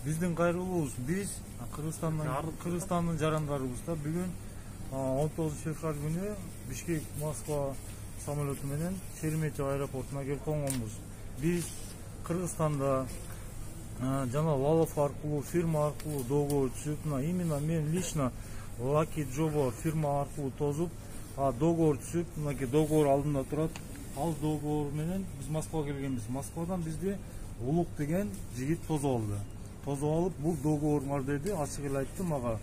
Биздин кайрылуубуз, биз Кыргызстандын жарандарыбызда бүгүн 19 февраль күнү Бишкек Москва самолету менен Шереметьево аэропортуна келип конгонбуз. Биз Кыргызстанда жана Лалов аркылуу, фирма аркылуу доогор түзүп, именно мен лично Lucky Job фирма аркылуу тозуп, доогор түзүп, мынакей доогор алдында турат. Ал доогор менен биз Москвага келгенбиз. Москвадан бизди Улук деген жигит тозуп алды. Тозуп алып, бул доогор бар деди, ачык эле айтты мага.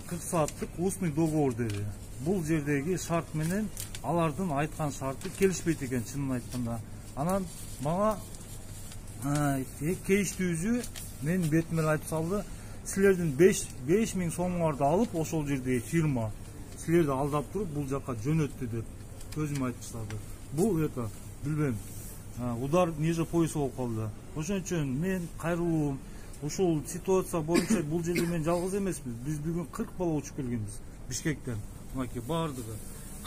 40 сааттык устный договор деди. Бул жердеги шарт менен алардын айткан шарты келишпейт экен, чынын айтканда. Анан мага кейиштүүзү менин бетиме айтып салды. Силердин 5000 сомуңарды алып, ошол жердеги фирма силерди алдап туруп бул жака жөнөттү деп көзүм айтып салды. Бул билбейм, удар ниже пояса болуп калды. Ошон үчүн мен кайрылуум. Ушул ситуация боюнча бул жерде мен жалгыз эмесмин. Биз бүгүн 40 бала учуп келгенбиз Бишкектен. Мынакей бардыгы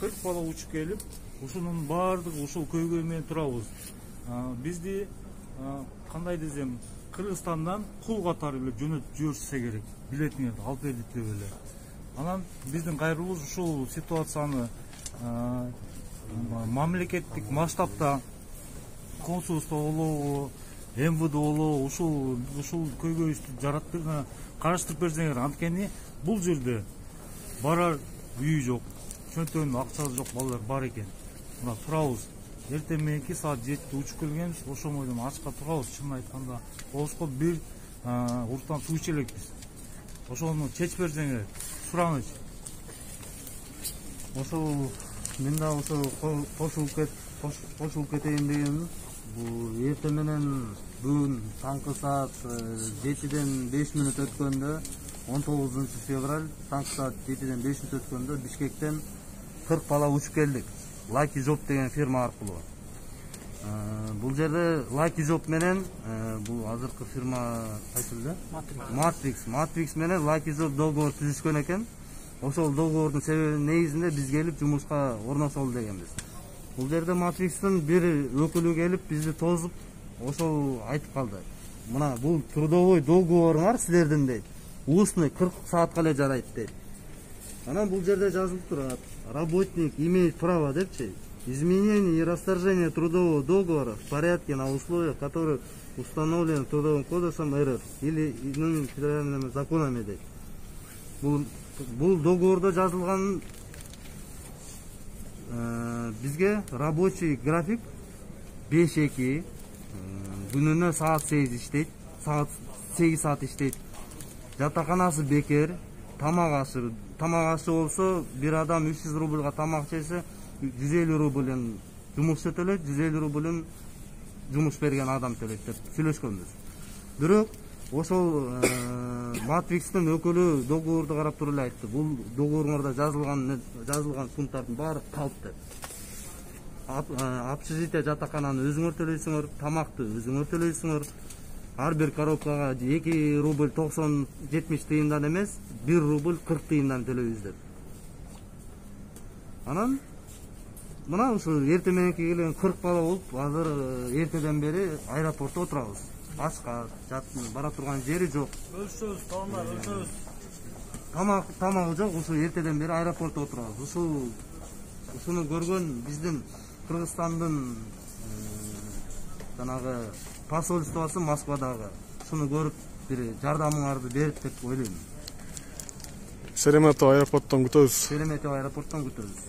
40 бала учуп келип, ушунун бардыгы ушул көйгөй менен турабыз. Бизди кандай десем, Кыргызстандан кул катары эле жөнөтүп жиберсе керек. Билетиңерди алып бердик деп эле. Анан биздин кайрылуубуз ушул ситуацияны мамлекеттик масштабта консулство болобу, МВД болобу, ушул көйгөйүбүздү жараттырган караштырып берсеңер, анткени бул жерде барар үй жок, чөнтөгүндө акчасы жок балдар бар экен. Мына турабыз. Эртең мененки саат 7-те учуп келгенбиз, ошомойдон ачка турабыз, чынын айтканда. Болушко бир уртан суу иче элекпиз. Ошону чечип берсеңер, сураңызчы. Ошол мен да кошулуп кетейин дегенбиз. Бул эртең менен бүгүн таңкы саат 7-ден 5 мүнөт өткөндө, 19 февраль таңкы саат 7-ден 5 мүнөт өткөндө Бишкектен 40 бала учуп келдик. Lucky Job деген фирма аркылуу. Бул жерде Lucky Job менен бул азыркы фирма кайсыл? Matrix менен Lucky Job доогор түзүшкөн экен. Ошол доогордун себебинин негизинде биз келип жумушка орношолу дегенбиз. Бул жерде Matrix'тин бир өкүлү келип бизди тозуп, ошол айтып калды. Мына бул трудовой договоруңар силердин дейт. Устный 40 саатка эле жарайт дейт. Анан бул жерде жазылып турат. Работник имеет право депчи. Изменение и расторжение трудового договора в порядке на условиях, которые установлены Трудовым кодексом РФ или иными федеральными законами дейт. Бул договордо жазылган бизге рабочий график 5-2 күнүнө саат 8 иштейт, саат 8 саат иштейт. Жатаканасы бекер, тамак ашы болсо бир адам 300 рубльга тамак жесе 150 рубльден жумуш төлөйт, 150 рубльден жумуш берген адам төлөйт деп сүйлөшкөнбүз. Бирок ошол Matrix'тин өкүлү договорду карап туруп эле айтты. Бул договоруңарда жазылган пункттардын баары калп деп. Общежитие жатакананы өзүңөр төлөйсүңөр, тамакты өзүңөр төлөйсүңөр. Ар бир коробкага 2 рубль 90-70 тыйындан эмес, 1 рубль 40 тыйындан төлөйбүз деп. Анан мына ушул эртең мененки келген 40 бала болуп, азыр эртеден бери аэропортто отурабыз. Ачка, бара турган жери жок. Өлчөбүз, калыңдар, өлчөбүз. Тамагы жок, ушул эртеден бери аэропортто отурабыз. Ушуну көргөн биздин Кыргызстандын жанагы посольствосу Москвадагы ушуну көрүп бир жардамыңарды берип деп ойлойм. Шереметьево аэропорттон күтөбүз. Шереметьево аэропорттон күтөбүз.